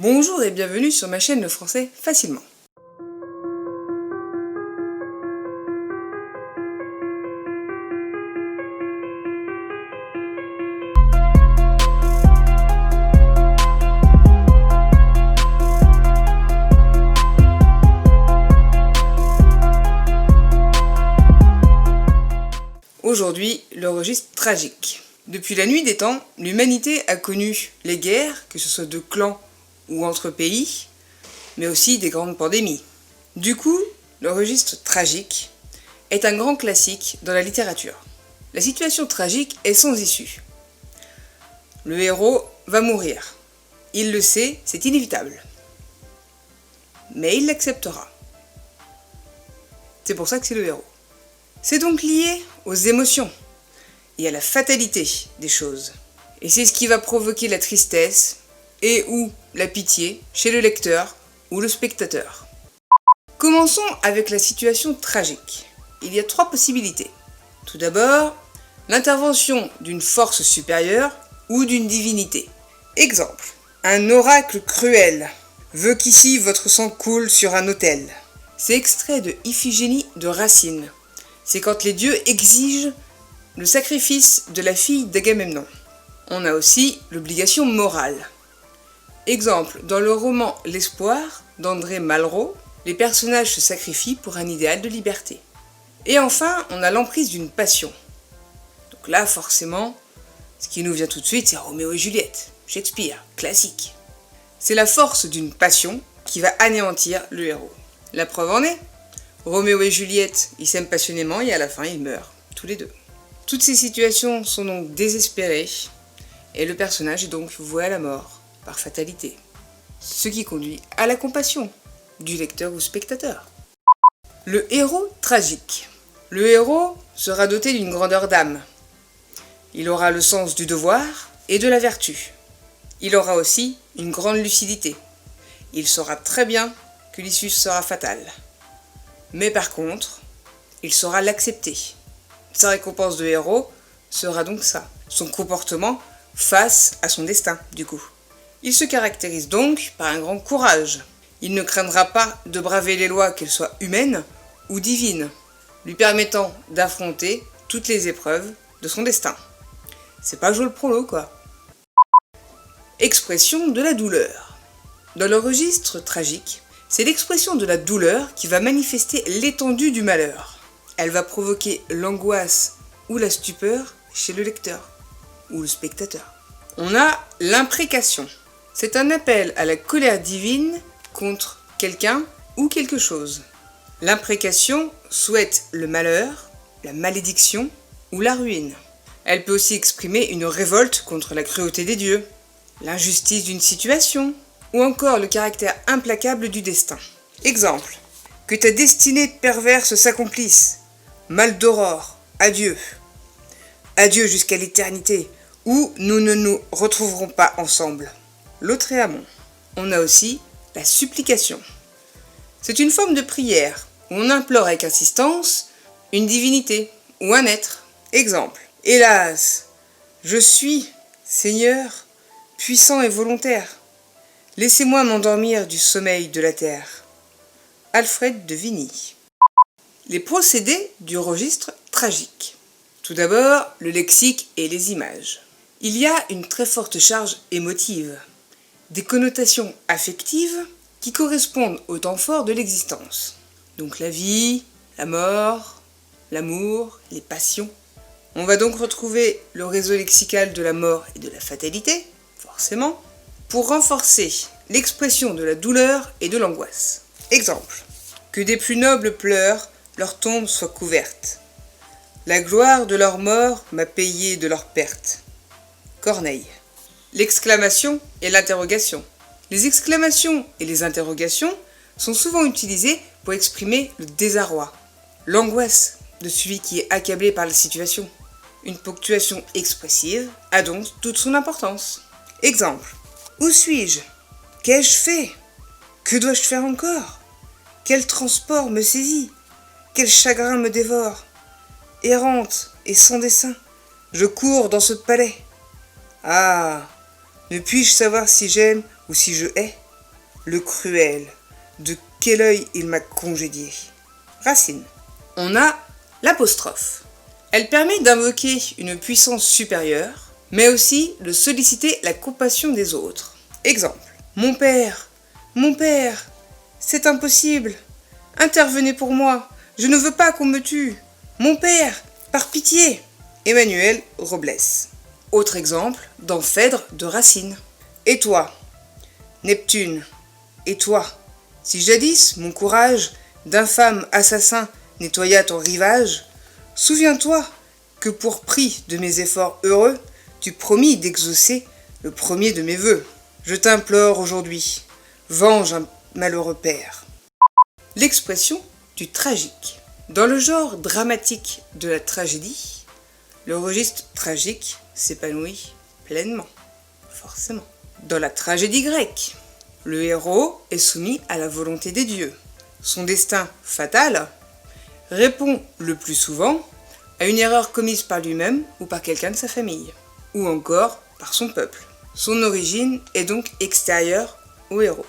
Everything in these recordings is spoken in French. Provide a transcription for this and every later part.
Bonjour et bienvenue sur ma chaîne Le Français Facilement. Aujourd'hui, le registre tragique. Depuis la nuit des temps, l'humanité a connu les guerres, que ce soit de clans ou entre pays, mais aussi des grandes pandémies. Du coup, le registre tragique est un grand classique dans la littérature. La situation tragique est sans issue. Le héros va mourir. Il le sait, c'est inévitable. Mais il l'acceptera. C'est pour ça que c'est le héros. C'est donc lié aux émotions et à la fatalité des choses. Et c'est ce qui va provoquer la tristesse et ou la pitié chez le lecteur ou le spectateur. Commençons avec la situation tragique. Il y a 3 possibilités. Tout d'abord, l'intervention d'une force supérieure ou d'une divinité. Exemple, un oracle cruel veut qu'ici votre sang coule sur un autel. C'est extrait de Iphigénie de Racine. C'est quand les dieux exigent le sacrifice de la fille d'Agamemnon. On a aussi l'obligation morale. Exemple, dans le roman L'Espoir d'André Malraux, les personnages se sacrifient pour un idéal de liberté. Et enfin, on a l'emprise d'une passion. Donc là, forcément, ce qui nous vient tout de suite, c'est Roméo et Juliette, Shakespeare, classique. C'est la force d'une passion qui va anéantir le héros. La preuve en est, Roméo et Juliette, ils s'aiment passionnément et à la fin, ils meurent, tous les deux. Toutes ces situations sont donc désespérées et le personnage est donc voué à la mort, par fatalité. Ce qui conduit à la compassion du lecteur ou spectateur. Le héros tragique. Le héros sera doté d'une grandeur d'âme. Il aura le sens du devoir et de la vertu. Il aura aussi une grande lucidité. Il saura très bien que l'issue sera fatale. Mais par contre, il saura l'accepter. Sa récompense de héros sera donc ça, son comportement face à son destin, du coup. Il se caractérise donc par un grand courage. Il ne craindra pas de braver les lois, qu'elles soient humaines ou divines, lui permettant d'affronter toutes les épreuves de son destin. C'est pas jouer le prolo, quoi. Expression de la douleur. Dans le registre tragique, c'est l'expression de la douleur qui va manifester l'étendue du malheur. Elle va provoquer l'angoisse ou la stupeur chez le lecteur ou le spectateur. On a l'imprécation. C'est un appel à la colère divine contre quelqu'un ou quelque chose. L'imprécation souhaite le malheur, la malédiction ou la ruine. Elle peut aussi exprimer une révolte contre la cruauté des dieux, l'injustice d'une situation, ou encore le caractère implacable du destin. Exemple, que ta destinée perverse s'accomplisse. Mal d'aurore, adieu. Adieu jusqu'à l'éternité, où nous ne nous retrouverons pas ensemble. Lautréamont. On a aussi la supplication. C'est une forme de prière, où on implore avec insistance une divinité ou un être. Exemple, hélas, je suis, Seigneur, puissant et volontaire. Laissez-moi m'endormir du sommeil de la terre. Alfred de Vigny. Les procédés du registre tragique. Tout d'abord, le lexique et les images. Il y a une très forte charge émotive, des connotations affectives qui correspondent au temps fort de l'existence. Donc la vie, la mort, l'amour, les passions. On va donc retrouver le réseau lexical de la mort et de la fatalité, forcément, pour renforcer l'expression de la douleur et de l'angoisse. Exemple, que des plus nobles pleurent, leur tombe soit couverte. La gloire de leur mort m'a payé de leur perte. Corneille. L'exclamation et l'interrogation. Les exclamations et les interrogations sont souvent utilisées pour exprimer le désarroi, l'angoisse de celui qui est accablé par la situation. Une ponctuation expressive a donc toute son importance. Exemple. Où suis-je? Qu'ai-je fait? Que dois-je faire encore? Quel transport me saisit? Quel chagrin me dévore? Errante et sans dessein, je cours dans ce palais. Ah, ne puis-je savoir si j'aime ou si je hais? le cruel, de quel œil il m'a congédié. Racine. On a l'apostrophe. Elle permet d'invoquer une puissance supérieure, mais aussi de solliciter la compassion des autres. Exemple. Mon père, c'est impossible. Intervenez pour moi, je ne veux pas qu'on me tue. Mon père, par pitié. Emmanuel Robles. Autre exemple, dans Phèdre de Racine. Et toi, Neptune, et toi, si jadis mon courage d'infâme assassin nettoya ton rivage, souviens-toi que pour prix de mes efforts heureux, tu promis d'exaucer le premier de mes vœux. Je t'implore aujourd'hui, venge un malheureux père. L'expression du tragique. Dans le genre dramatique de la tragédie, le registre tragique s'épanouit pleinement, forcément. Dans la tragédie grecque, le héros est soumis à la volonté des dieux. Son destin fatal répond le plus souvent à une erreur commise par lui-même ou par quelqu'un de sa famille, ou encore par son peuple. Son origine est donc extérieure au héros.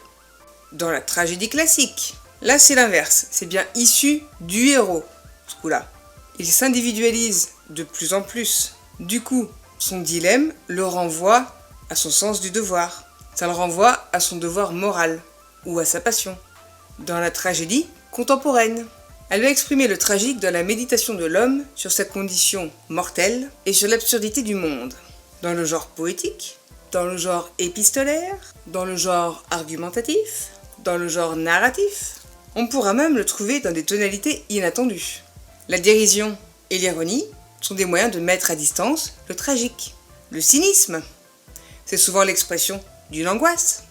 Dans la tragédie classique, là c'est l'inverse, c'est bien issu du héros, ce coup-là. Il s'individualise de plus en plus. Du coup, son dilemme le renvoie à son sens du devoir. Ça le renvoie à son devoir moral ou à sa passion. Dans la tragédie contemporaine, elle va exprimer le tragique dans la méditation de l'homme sur sa condition mortelle et sur l'absurdité du monde. Dans le genre poétique, dans le genre épistolaire, dans le genre argumentatif, dans le genre narratif, on pourra même le trouver dans des tonalités inattendues. La dérision et l'ironie sont des moyens de mettre à distance le tragique. Le cynisme, c'est souvent l'expression d'une angoisse.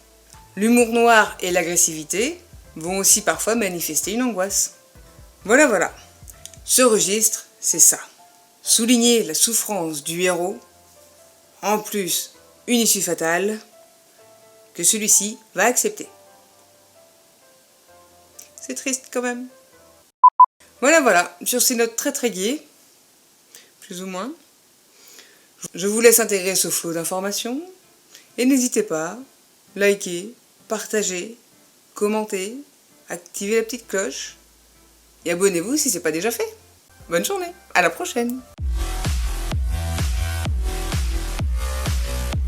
L'humour noir et l'agressivité vont aussi parfois manifester une angoisse. Voilà. Ce registre, c'est ça. Souligner la souffrance du héros, en plus une issue fatale, que celui-ci va accepter. C'est triste quand même. Voilà, sur ces notes très gaies, plus ou moins, je vous laisse intégrer ce flot d'informations et n'hésitez pas, likez, partagez, commentez, activez la petite cloche et abonnez-vous si ce n'est pas déjà fait. Bonne journée, à la prochaine.